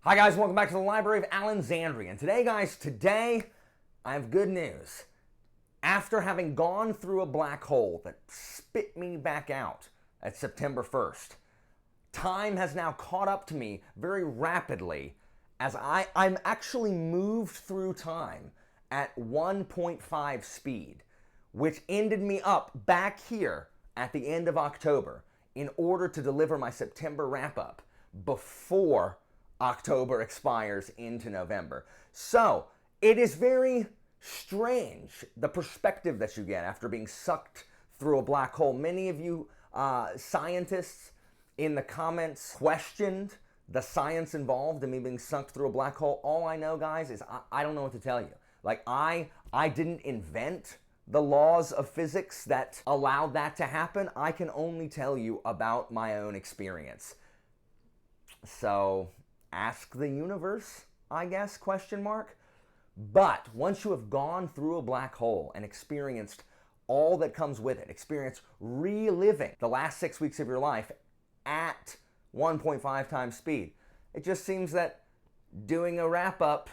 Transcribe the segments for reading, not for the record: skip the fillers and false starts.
Hi guys, welcome back to the Library of Alexandria. And today guys, I have good news. After having gone through a black hole that spit me back out at September 1st, time has now caught up to me very rapidly as I'm actually moved through time at 1.5 speed, which ended me up back here at the end of October in order to deliver my September wrap-up before October expires into November. So it is very strange, the perspective that you get after being sucked through a black hole. Many of you scientists in the comments questioned the science involved in me being sucked through a black hole. All I know, guys, is I don't know what to tell you. Like, I didn't invent the laws of physics that allowed that to happen. I can only tell you about my own experience. So ask the universe, I guess, question mark. But once you have gone through a black hole and experienced all that comes with it, experience reliving the last 6 weeks of your life at 1.5 times speed, it just seems that doing a wrap-up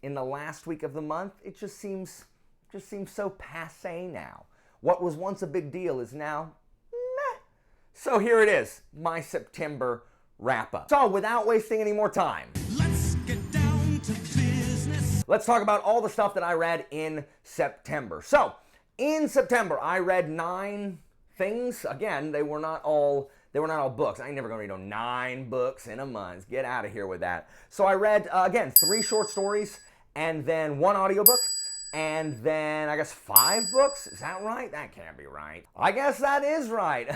in the last week of the month, it just seems so passé now. What was once a big deal is now meh. So here it is, my September wrap-up. So without wasting any more time, Let's get down to business. let's talk about all the stuff that I read in September. So in September, I read 9 things. Again, they were not all books. I ain't never gonna read 9 books in a month. Get out of here with that. So I read, again, 3 short stories and then 1 audiobook. And then, I guess, 5 books? Is that right? That can't be right. I guess that is right.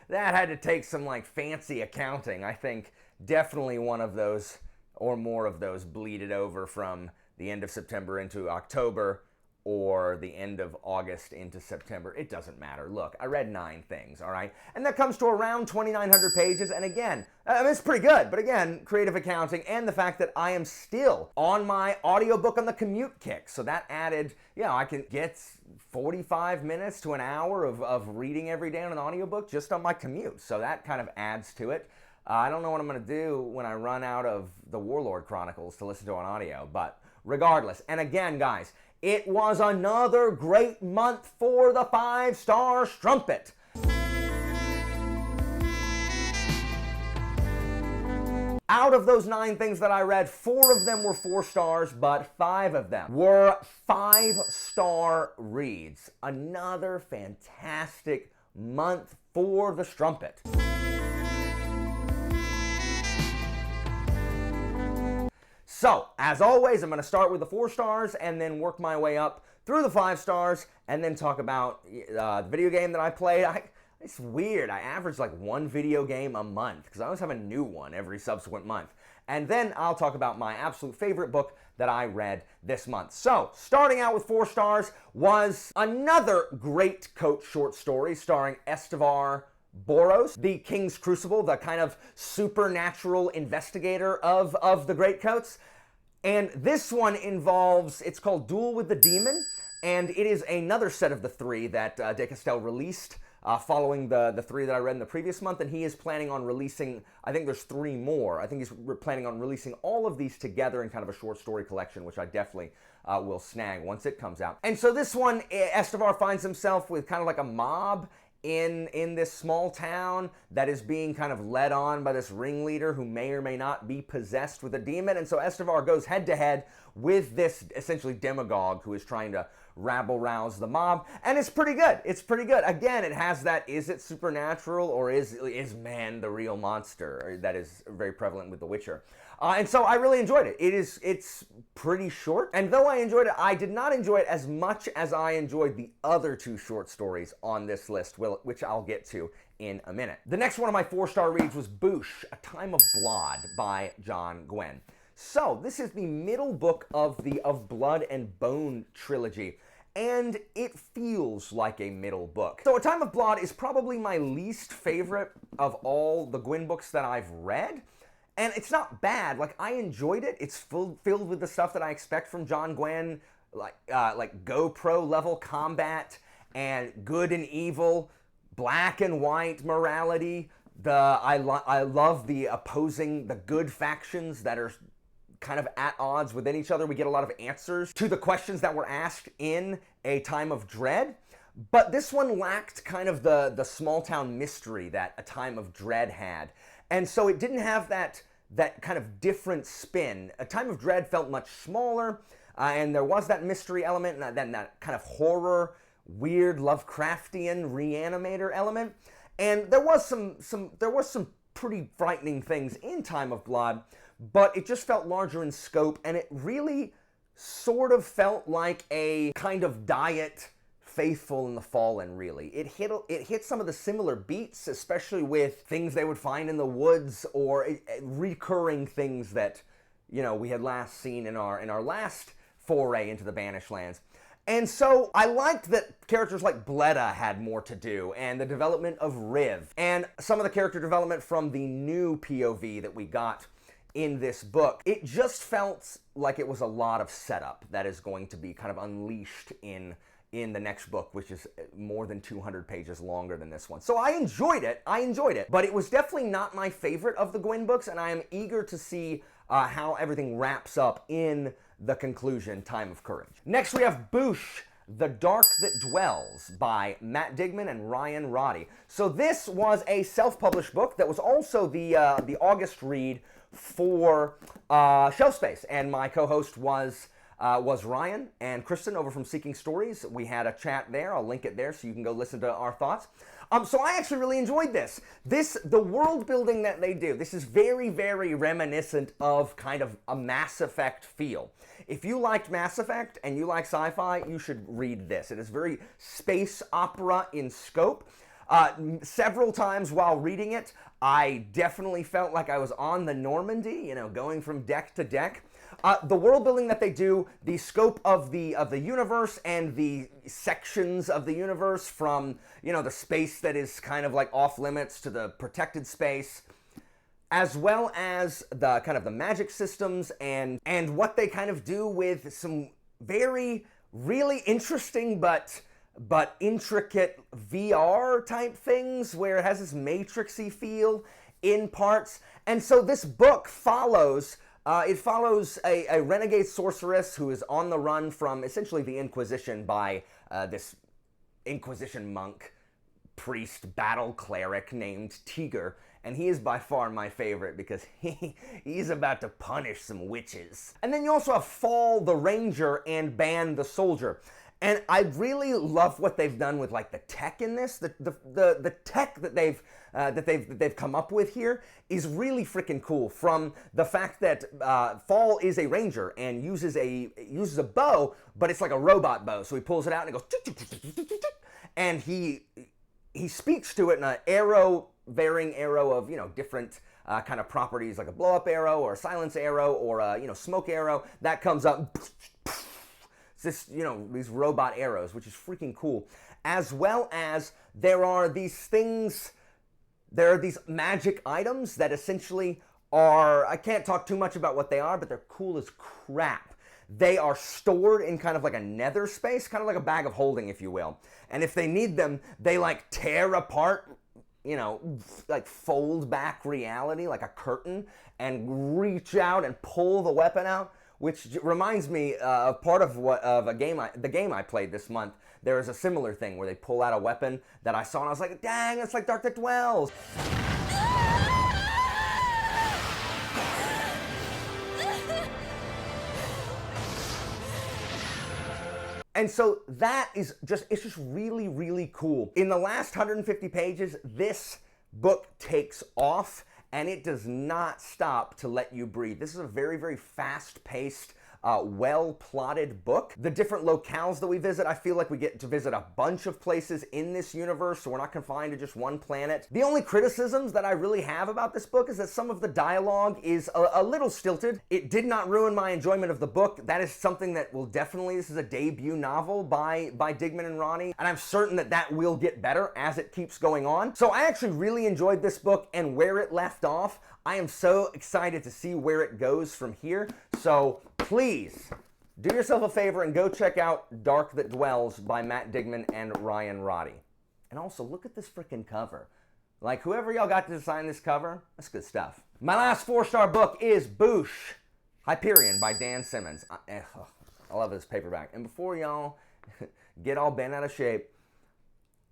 That had to take some, like, fancy accounting. I think definitely one of those, or more of those, bleeded over from the end of September into October, or the end of August into September. It doesn't matter. Look, I read 9 things, all right? And that comes to around 2,900 pages, and again, I mean, it's pretty good, but again, creative accounting and the fact that I am still on my audiobook on the commute kick, so that added, I can get 45 minutes to an hour of reading every day on an audiobook just on my commute, so that kind of adds to it. I don't know what I'm gonna do when I run out of the Warlord Chronicles to listen to on audio, but regardless, and again, guys, it was another great month for the 5 Star Strumpet. Out of those 9 things that I read, 4 of them were 4 stars, but 5 of them were 5-star reads. Another fantastic month for the Strumpet. So, as always, I'm going to start with the 4 stars and then work my way up through the 5 stars and then talk about the video game that I played. It's weird. I average like 1 video game a month because I always have a new one every subsequent month. And then I'll talk about my absolute favorite book that I read this month. So, starting out with 4 stars was another great coach short story starring Estevar Boros, the King's Crucible, the kind of supernatural investigator of the Greatcoats. And this one involves, it's called Duel with the Demon, and it is another set of the 3 that De Castell released following the 3 that I read in the previous month, and he is planning on releasing, I think there's 3 more. I think he's planning on releasing all of these together in kind of a short story collection, which I definitely will snag once it comes out. And so this one, Estevar finds himself with kind of like a mob in this small town that is being kind of led on by this ringleader who may or may not be possessed with a demon. And so Estevar goes head to head with this essentially demagogue who is trying to rabble-rouse the mob, and it's pretty good. It's pretty good. Again, it has that, is it supernatural or is man the real monster? That is very prevalent with The Witcher. And so I really enjoyed it. It's pretty short, and though I enjoyed it, I did not enjoy it as much as I enjoyed the other 2 short stories on this list, which I'll get to in a minute. The next one of my 4-star reads was Boosh, A Time of Blood by John Gwynne. So this is the middle book of the Of Blood and Bone trilogy, and it feels like a middle book. So A Time of Blood is probably my least favorite of all the Gwynne books that I've read. And it's not bad. Like, I enjoyed it. It's filled with the stuff that I expect from John Gwynne, like GoPro level combat and good and evil, black and white morality. I love the opposing, the good factions that are kind of at odds within each other. We get a lot of answers to the questions that were asked in A Time of Dread. But this one lacked kind of the small town mystery that A Time of Dread had. And so it didn't have that kind of different spin. A Time of Dread felt much smaller, and there was that mystery element and then that kind of horror, weird Lovecraftian reanimator element. And there was some pretty frightening things in Time of Blood, but it just felt larger in scope, and it really sort of felt like a kind of diet Faithful and the Fallen, really. It hit some of the similar beats, especially with things they would find in the woods or recurring things that, you know, we had last seen in our last foray into the Banished Lands. And so I liked that characters like Bleda had more to do, and the development of Riv, and some of the character development from the new POV that we got in this book. It just felt like it was a lot of setup that is going to be kind of unleashed in the next book, which is more than 200 pages longer than this one. So I enjoyed it, but it was definitely not my favorite of the Gwyn books, and I am eager to see how everything wraps up in the conclusion, Time of Courage. Next we have Boosh, The Dark That Dwells by Matt Digman and Ryan Roddy. So this was a self-published book that was also the August read for Shelf Space, and my co-host was Ryan and Kristen over from Seeking Stories. We had a chat there. I'll link it there so you can go listen to our thoughts. So I actually really enjoyed this. The world building that they do, this is very, very reminiscent of kind of a Mass Effect feel. If you liked Mass Effect and you like sci-fi, you should read this. It is very space opera in scope. Several times while reading it, I definitely felt like I was on the Normandy, you know, going from deck to deck. The world building that they do, the scope of the universe and the sections of the universe, from, you know, the space that is kind of like off limits to the protected space, as well as the kind of the magic systems and what they kind of do with some very really interesting but intricate VR type things where it has this matrixy feel in parts. And so this book follows a renegade sorceress who is on the run from essentially the Inquisition by this Inquisition monk, priest, battle cleric named Tiger. And he is by far my favorite because he's about to punish some witches. And then you also have Fall the Ranger and Ban the Soldier. And I really love what they've done with like the tech in this. The tech that they've come up with here is really freaking cool. From the fact that Fall is a ranger and uses a bow, but it's like a robot bow. So he pulls it out and it goes, and he speaks to it in an varying arrow of, you know, different kind of properties, like a blow up arrow or a silence arrow or a, you know, smoke arrow that comes up. This, you know, these robot arrows, which is freaking cool. As well as there are these magic items that essentially are, I can't talk too much about what they are, but they're cool as crap. They are stored in kind of like a nether space, kind of like a bag of holding, if you will. And if they need them, they like tear apart, you know, like fold back reality like a curtain and reach out and pull the weapon out. Which reminds me of part of the game I played this month. There is a similar thing where they pull out a weapon that I saw and I was like, dang, it's like Dark That Dwells. And so that is it's just really, really cool. In the last 150 pages, this book takes off. And it does not stop to let you breathe. This is a very, very fast-paced, well-plotted book. The different locales that we visit, I feel like we get to visit a bunch of places in this universe, so we're not confined to just one planet. The only criticisms that I really have about this book is that some of the dialogue is a little stilted. It did not ruin my enjoyment of the book. That is something that will definitely, this is a debut novel by Digman and Ronnie, and I'm certain that will get better as it keeps going on. So I actually really enjoyed this book, and where it left off, I am so excited to see where it goes from here. So please do yourself a favor and go check out Dark That Dwells by Matt Digman and Ryan Roddy. And also look at this freaking cover. Like, whoever y'all got to design this cover, that's good stuff. My last 4-star book is Boosh, Hyperion by Dan Simmons. I love this paperback. And before y'all get all bent out of shape,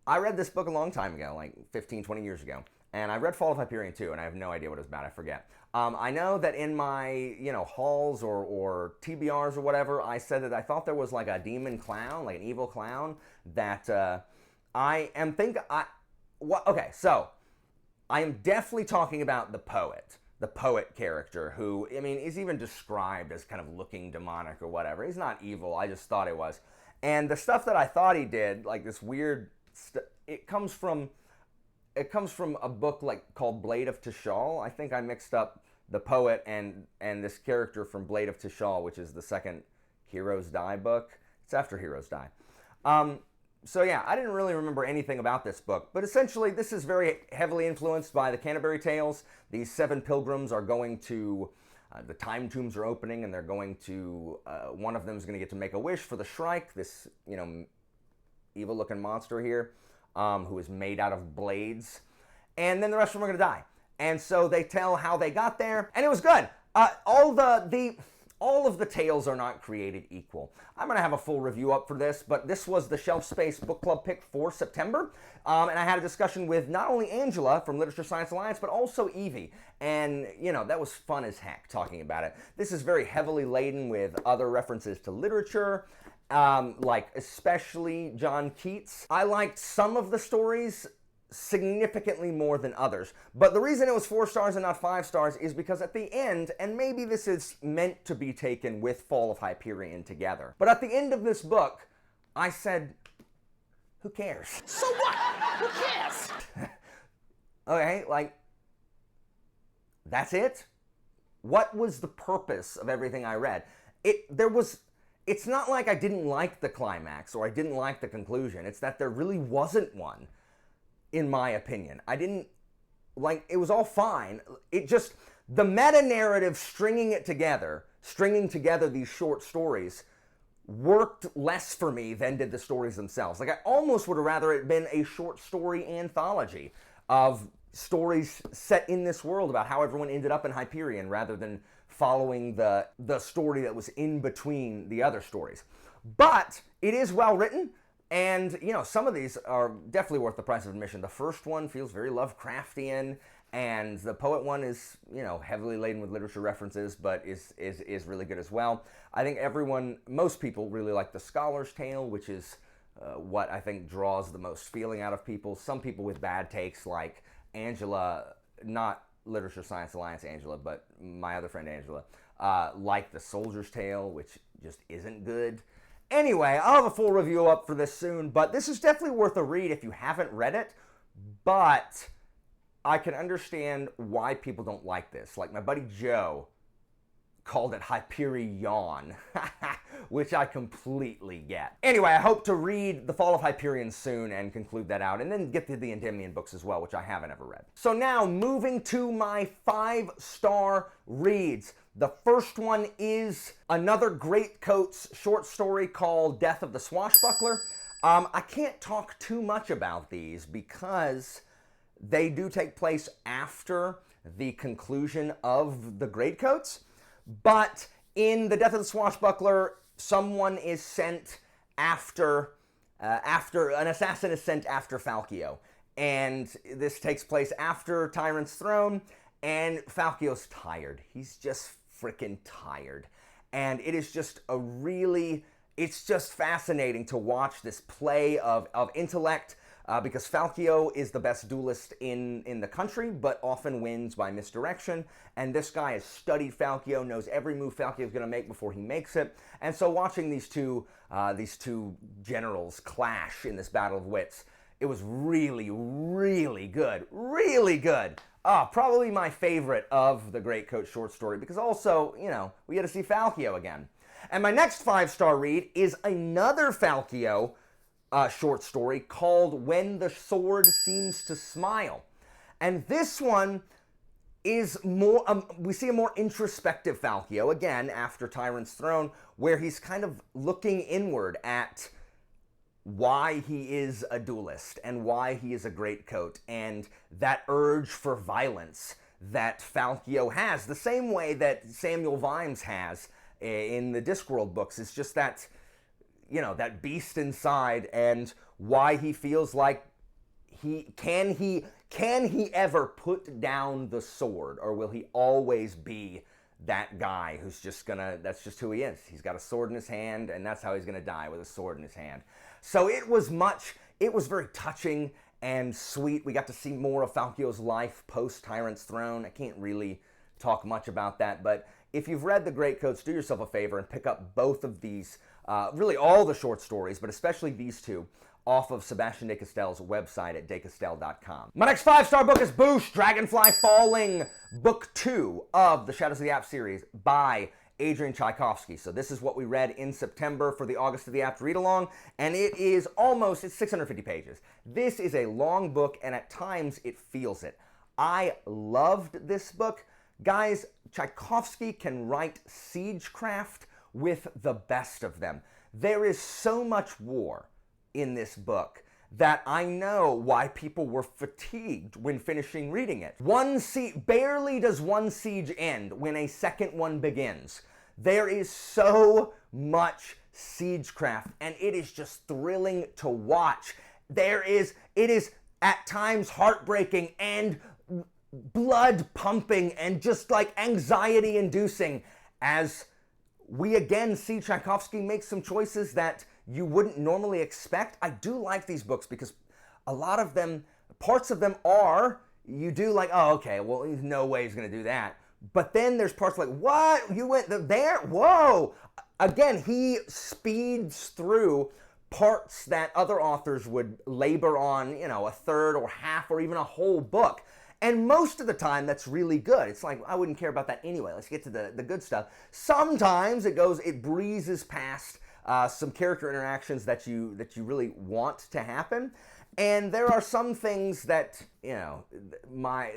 I read this book a long time ago, like 15, 20 years ago. And I read Fall of Hyperion too, and I have no idea what it's about. I forget. I know that in my, hauls or TBRs or whatever, I said that I thought there was like a demon clown, like an evil clown, that so I am definitely talking about the poet character who, is even described as kind of looking demonic or whatever. He's not evil, I just thought it was. And the stuff that I thought he did, like this weird it comes from a book called Blade of Tishal. I think I mixed up the poet and this character from Blade of Tishal, which is the second Heroes Die book. It's after Heroes Die. So yeah, I didn't really remember anything about this book, but essentially this is very heavily influenced by the Canterbury Tales. These 7 pilgrims are going to, the time tombs are opening, and they're going to, one of them is going to get to make a wish for the Shrike, this, evil-looking monster here, who is made out of blades, and then the rest of them are going to die. And so they tell how they got there, and it was good. All of the tales are not created equal. I'm going to have a full review up for this, but this was the Shelf Space Book Club pick for September, and I had a discussion with not only Angela from Literature Science Alliance, but also Evie, and, that was fun as heck talking about it. This is very heavily laden with other references to literature, like especially John Keats. I liked some of the stories significantly more than others, but the reason it was 4 stars and not 5 stars is because at the end, and maybe this is meant to be taken with Fall of Hyperion together, but at the end of this book, I said, who cares? So what? Who cares? Okay, that's it? What was the purpose of everything I read? It's not like I didn't like the climax or I didn't like the conclusion. It's that there really wasn't one, in my opinion. It was all fine. It just, the meta-narrative stringing together these short stories worked less for me than did the stories themselves. I almost would have rather it been a short story anthology of stories set in this world about how everyone ended up in Hyperion rather than following the story that was in between the other stories. But it is well written, and some of these are definitely worth the price of admission. The first one feels very Lovecraftian, and the poet one is heavily laden with literature references, but is really good as well. I think most people really like the Scholar's Tale, which is what I think draws the most feeling out of people. Some people with bad takes, like Angela, not Literature Science Alliance Angela, but my other friend Angela, like the Soldier's Tale, which just isn't good. Anyway, I'll have a full review up for this soon, but this is definitely worth a read if you haven't read it, but I can understand why people don't like this. Like my buddy Joe called it Hyperion, which I completely get. Anyway, I hope to read The Fall of Hyperion soon and conclude that out, and then get to the Endymion books as well, which I haven't ever read. So now, moving to my 5-star reads. The first one is another Greatcoats short story called Death of the Swashbuckler. I can't talk too much about these because they do take place after the conclusion of the Greatcoats. But in the Death of the Swashbuckler, someone is sent after an assassin is sent after Falkio. And this takes place after Tyrant's Throne, and Falkio's tired. He's just freaking tired. And it is just it's just fascinating to watch this play of intellect, because Falkio is the best duelist in the country, but often wins by misdirection. And this guy has studied Falkio, knows every move Falkio is going to make before he makes it. And so watching these two generals clash in this battle of wits, it was really, really good. Really good. Probably my favorite of the Greatcoat short story, because also, we get to see Falkio again. And my next 5-star read is another Falkio short story called When the Sword Seems to Smile. And this one is more, we see a more introspective Falkio, again, after Tyrant's Throne, where he's kind of looking inward at why he is a duelist and why he is a Greatcoat, and that urge for violence that Falkio has, the same way that Samuel Vimes has in the Discworld books. It's just that, you know, that beast inside, and why he feels like he can ever put down the sword, or will he always be that guy who's just gonna, that's just who he is. He's got a sword in his hand, and that's how he's gonna die, with a sword in his hand. So it was very touching and sweet. We got to see more of Falkio's life post Tyrant's Throne. I can't really talk much about that, but if you've read the Great Coats, do yourself a favor and pick up both of these, really all the short stories, but especially these two, off of Sebastian de Castell's website at decastel.com. My next 5-star book is Boosh, Dragonfly Falling, Book 2 of the Shadows of the Apt series by Adrian Tchaikovsky. So this is what we read in September for the August of the Apt read-along, and it's 650 pages. This is a long book, and at times it feels it. I loved this book. Guys, Tchaikovsky can write siegecraft with the best of them. There is so much war in this book that I know why people were fatigued when finishing reading it. Barely does one siege end when a second one begins. There is so much siegecraft, and it is just thrilling to watch. It is at times heartbreaking and blood pumping and just like anxiety inducing, as we again see Tchaikovsky make some choices that you wouldn't normally expect. I do like these books because a lot of them, parts of them are, you do like, oh, okay, well, there's no way he's going to do that. But then there's parts like, what? You went there? Whoa! Again, he speeds through parts that other authors would labor on, you know, a third or half or even a whole book. And most of the time, that's really good. It's like, I wouldn't care about that anyway. Let's get to the good stuff. Sometimes it breezes past some character interactions that you really want to happen. And there are some things that, you know,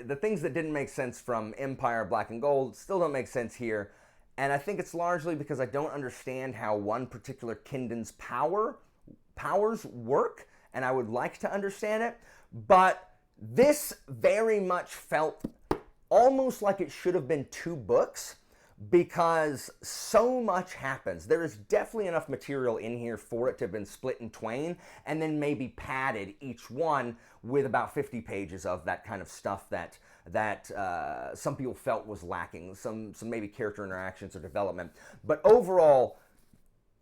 the things that didn't make sense from Empire, Black and Gold still don't make sense here. And I think it's largely because I don't understand how one particular Kinden's powers work, and I would like to understand it. But this very much felt almost like it should have been 2 books, because so much happens. There is definitely enough material in here for it to have been split in twain, and then maybe padded each one with about 50 pages of that kind of stuff that some people felt was lacking, some maybe character interactions or development. But overall,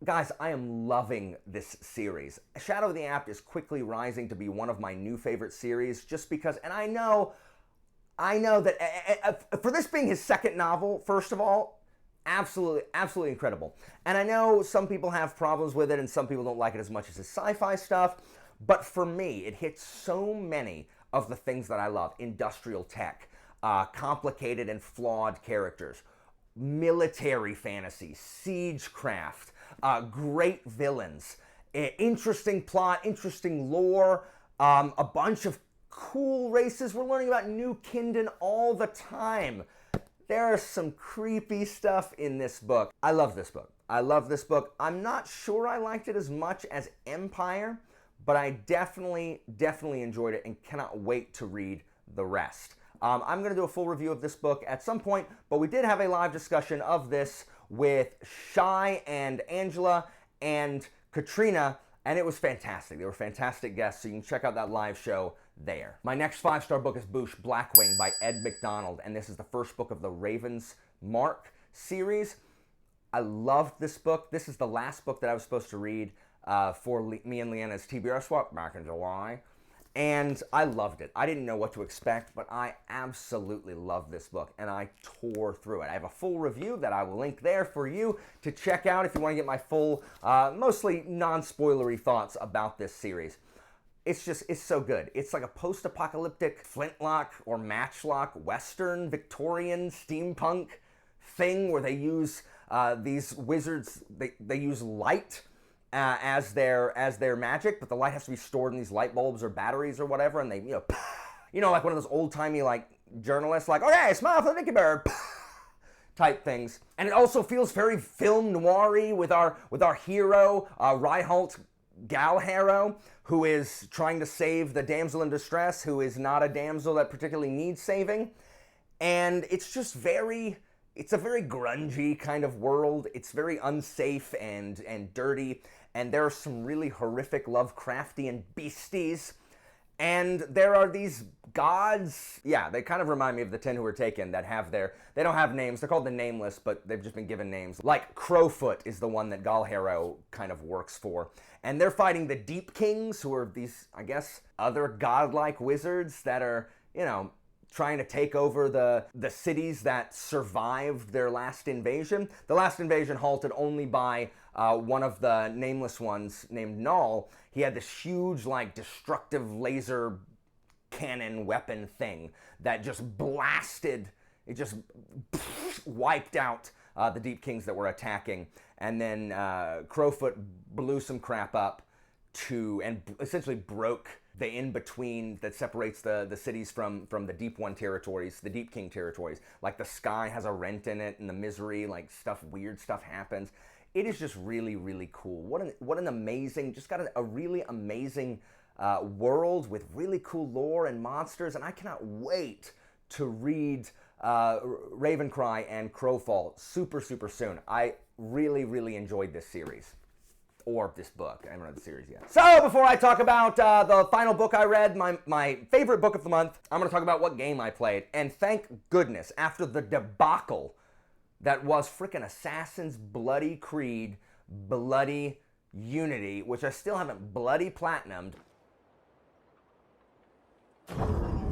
guys, I am loving this series. Shadow of the Apt is quickly rising to be one of my new favorite series, just because, and I know that for this being his second novel, first of all, absolutely incredible. And I know some people have problems with it and some people don't like it as much as his sci-fi stuff, but for me, it hits so many of the things that I love. Industrial tech, complicated and flawed characters, military fantasy, siegecraft, great villains, interesting plot, interesting lore, a bunch of cool races. We're learning about new Kinden all the time. There is some creepy stuff in this book. I love this book. I'm not sure I liked it as much as Empire, but I definitely enjoyed it and cannot wait to read the rest. I'm going to do a full review of this book at some point, but we did have a live discussion of this with Shai and Angela and Katrina, and it was fantastic. They were fantastic guests, so you can check out that live show there. My next 5-star book is Bouphe Blackwing by Ed McDonald, and this is the first book of the Raven's Mark series. I loved this book. This is the last book that I was supposed to read for me and Leanna's TBR swap back in July, and I loved it. I didn't know what to expect, but I absolutely loved this book, and I tore through it. I have a full review that I will link there for you to check out if you want to get my full, mostly non-spoilery thoughts about this series. It's so good. It's like a post-apocalyptic flintlock or matchlock Western Victorian steampunk thing where they use these wizards, they use light as their magic, but the light has to be stored in these light bulbs or batteries or whatever, and they, like one of those old-timey like journalists, like, okay, smile for the Nicky Bird, type things. And it also feels very film noir-y with our hero, Reinhold Galharrow, who is trying to save the damsel in distress, who is not a damsel that particularly needs saving. And it's just it's a very grungy kind of world. It's very unsafe and dirty, and there are some really horrific Lovecraftian beasties. And there are these gods, yeah, they kind of remind me of the 10 who were taken that have they don't have names, they're called the Nameless, but they've just been given names. Like Crowfoot is the one that Galharrow kind of works for. And they're fighting the Deep Kings, who are these, I guess, other godlike wizards that are, trying to take over the cities that survived their last invasion. The last invasion halted only by one of the Nameless ones named Null. He had this huge, destructive laser cannon weapon thing that just blasted, it just wiped out the Deep Kings that were attacking. And then Crowfoot blew some crap up and essentially broke the in-between that separates the cities from the Deep One territories, the Deep King territories. Like the sky has a rent in it, and the misery, weird stuff happens. It is just really, really cool. What an amazing, just got a really amazing world with really cool lore and monsters, and I cannot wait to read Ravencry and Crowfall super, super soon. I really, really enjoyed this series. Or this book. I haven't read the series yet. So before I talk about the final book I read, my favorite book of the month, I'm going to talk about what game I played. And thank goodness, after the debacle that was frickin' Assassin's Bloody Creed, Bloody Unity, which I still haven't bloody platinumed,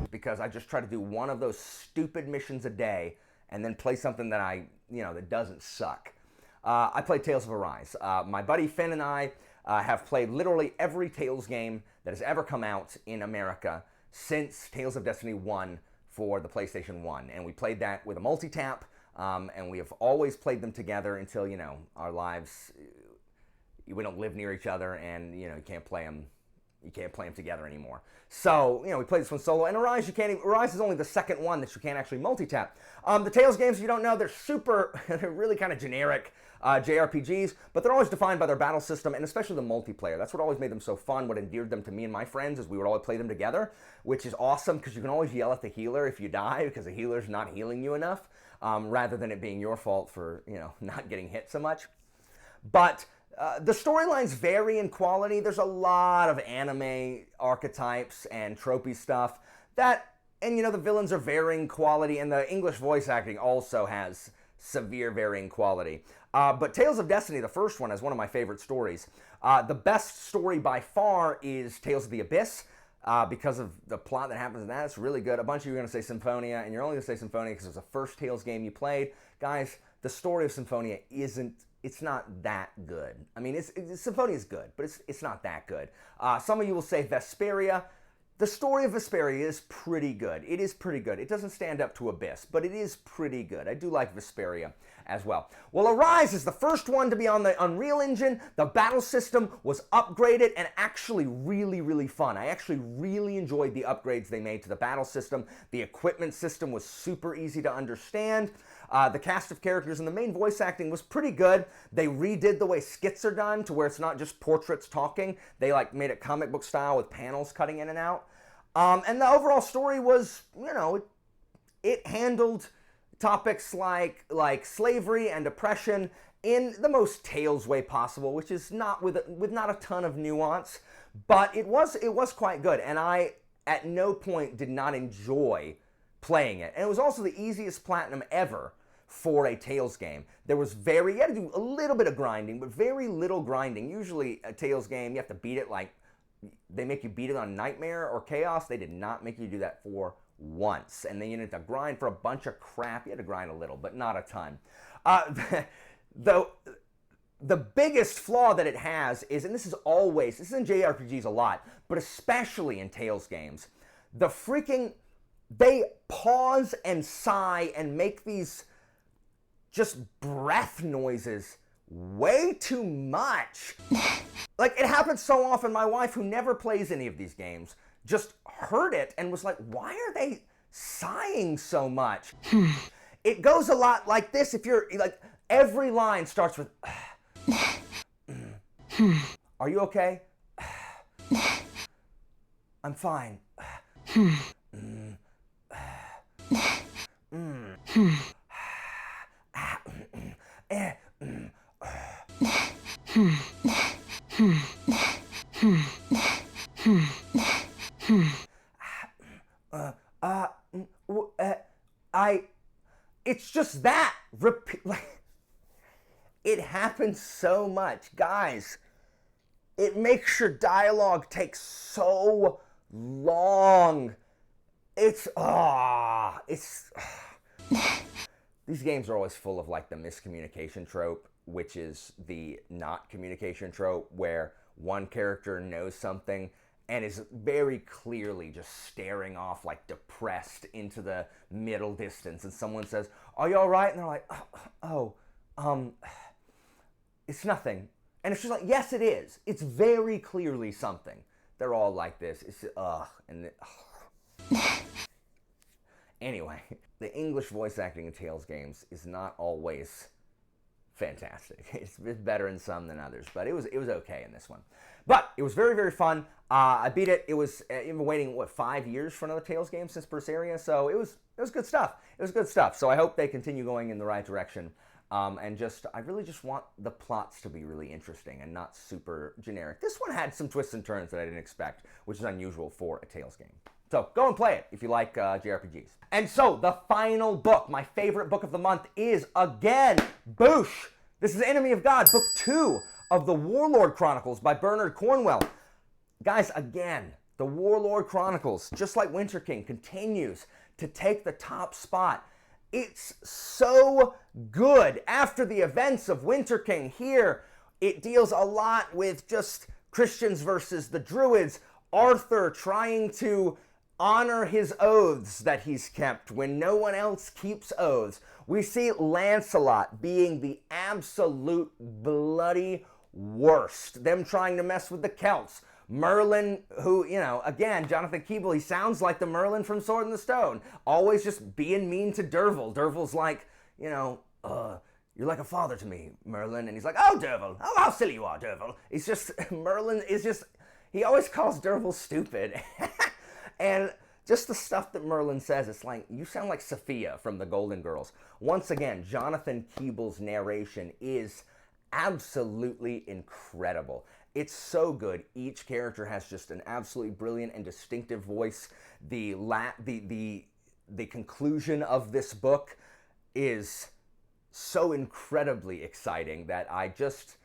because I just try to do one of those stupid missions a day and then play something that that doesn't suck. I played Tales of Arise. My buddy Finn and I have played literally every Tales game that has ever come out in America since Tales of Destiny 1 for the PlayStation 1. And we played that with a multi-tap, and we have always played them together until, our lives, we don't live near each other, and, you can't play them together anymore. So, we played this one solo, and Arise is only the second one that you can't actually multi-tap. The Tales games, if you don't know, they're really kind of generic JRPGs, but they're always defined by their battle system, and especially the multiplayer. That's what always made them so fun. What endeared them to me and my friends is we would always play them together, which is awesome, because you can always yell at the healer if you die, because the healer's not healing you enough, rather than it being your fault for, not getting hit so much. But the storylines vary in quality. There's a lot of anime archetypes and tropey stuff and the villains are varying quality, and the English voice acting also has severe varying quality. But Tales of Destiny, the first one, is one of my favorite stories. The best story by far is Tales of the Abyss, because of the plot that happens in that. It's really good. A bunch of you are going to say Symphonia, and you're only going to say Symphonia because it was the first Tales game you played. Guys, the story of Symphonia it's not that good. I mean, Symphonia is good, but it's not that good. Some of you will say Vesperia. The story of Vesperia is pretty good. It is pretty good. It doesn't stand up to Abyss, but it is pretty good. I do like Vesperia as well. Well, Arise is the first one to be on the Unreal Engine. The battle system was upgraded and actually really, really fun. I actually really enjoyed the upgrades they made to the battle system. The equipment system was super easy to understand. The cast of characters and the main voice acting was pretty good. They redid the way skits are done to where it's not just portraits talking. They made it comic book style with panels cutting in and out. And the overall story was, it handled topics like slavery and oppression in the most Tales way possible, which is not with not a ton of nuance, but it was quite good, and I at no point did not enjoy playing it. And it was also the easiest platinum ever for a Tales game. You had to do a little bit of grinding, but very little grinding. Usually a Tales game, you have to beat it they make you beat it on Nightmare or Chaos. They did not make you do that for once. And then you had to grind for a bunch of crap. You had to grind a little, but not a ton. The biggest flaw that it has is, and this is in JRPGs a lot, but especially in Tales games, they pause and sigh and make these just breath noises way too much. It happens so often. My wife, who never plays any of these games, just heard it and was like, why are they sighing so much? It goes a lot like this. If you're every line starts with are you okay? I'm fine. It's just that. Repeat, like, it happens so much. Guys, it makes your dialogue take so long. These games are always full of like the miscommunication trope, which is the not communication trope, where one character knows something and is very clearly just staring off like depressed into the middle distance, and someone says, "Are you all right?" And they're like, it's nothing. And it's just like, yes, it is. It's very clearly something. They're all like this. It's Anyway, the English voice acting in Tales games is not always fantastic. It's better in some than others, but it was okay in this one. But it was very, very fun. I beat it. I've been waiting, 5 years for another Tales game since Berseria, so it was good stuff. It was good stuff. So I hope they continue going in the right direction. I really just want the plots to be really interesting and not super generic. This one had some twists and turns that I didn't expect, which is unusual for a Tales game. So go and play it if you like JRPGs. And so the final book, my favorite book of the month, is again Boosh. This is Enemy of God, book 2 of the Warlord Chronicles by Bernard Cornwell. Guys, again, the Warlord Chronicles, just like Winter King, continues to take the top spot. It's so good. After the events of Winter King here, it deals a lot with just Christians versus the Druids, Arthur trying to honor his oaths that he's kept when no one else keeps oaths. We see Lancelot being the absolute bloody worst. Them trying to mess with the Celts. Merlin, who, again, Jonathan Keeble, he sounds like the Merlin from Sword in the Stone. Always just being mean to Derval. Derval's like, you're like a father to me, Merlin. And he's like, oh, Derval, oh, how silly you are, Derval. It's just, Merlin is just, he always calls Derval stupid. And just the stuff that Merlin says, it's like, you sound like Sophia from the Golden Girls. Once again, Jonathan Keeble's narration is absolutely incredible. It's so good. Each character has just an absolutely brilliant and distinctive voice. The conclusion of this book is so incredibly exciting that I just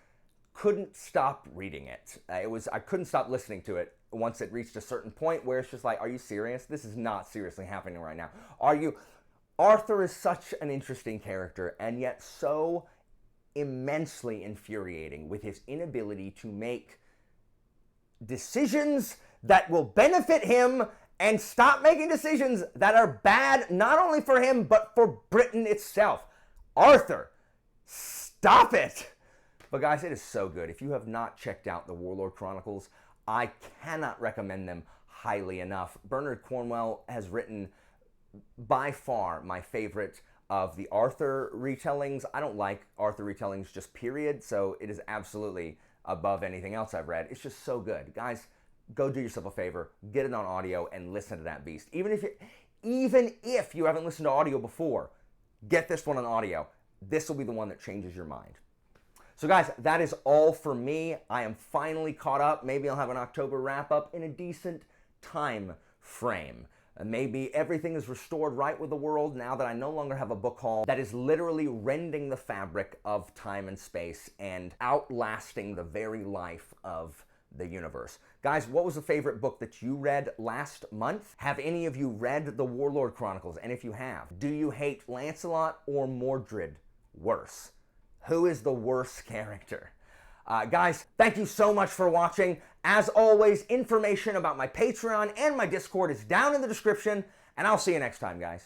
couldn't stop reading it. I couldn't stop listening to it once it reached a certain point where it's just like, are you serious? This is not seriously happening right now. Arthur is such an interesting character, and yet so immensely infuriating with his inability to make decisions that will benefit him and stop making decisions that are bad not only for him but for Britain itself. Arthur, stop it! But guys, it is so good. If you have not checked out the Warlord Chronicles, I cannot recommend them highly enough. Bernard Cornwell has written by far my favorite of the Arthur retellings. I don't like Arthur retellings just period, so it is absolutely above anything else I've read. It's just so good. Guys, go do yourself a favor, get it on audio and listen to that beast. Even if you haven't listened to audio before, get this one on audio. This will be the one that changes your mind. So guys, that is all for me. I am finally caught up. Maybe I'll have an October wrap-up in a decent time frame. Maybe everything is restored right with the world now that I no longer have a book haul that is literally rending the fabric of time and space and outlasting the very life of the universe. Guys, what was the favorite book that you read last month? Have any of you read the Warlord Chronicles? And if you have, do you hate Lancelot or Mordred worse? Who is the worst character? Guys, thank you so much for watching. As always, information about my Patreon and my Discord is down in the description, and I'll see you next time, guys.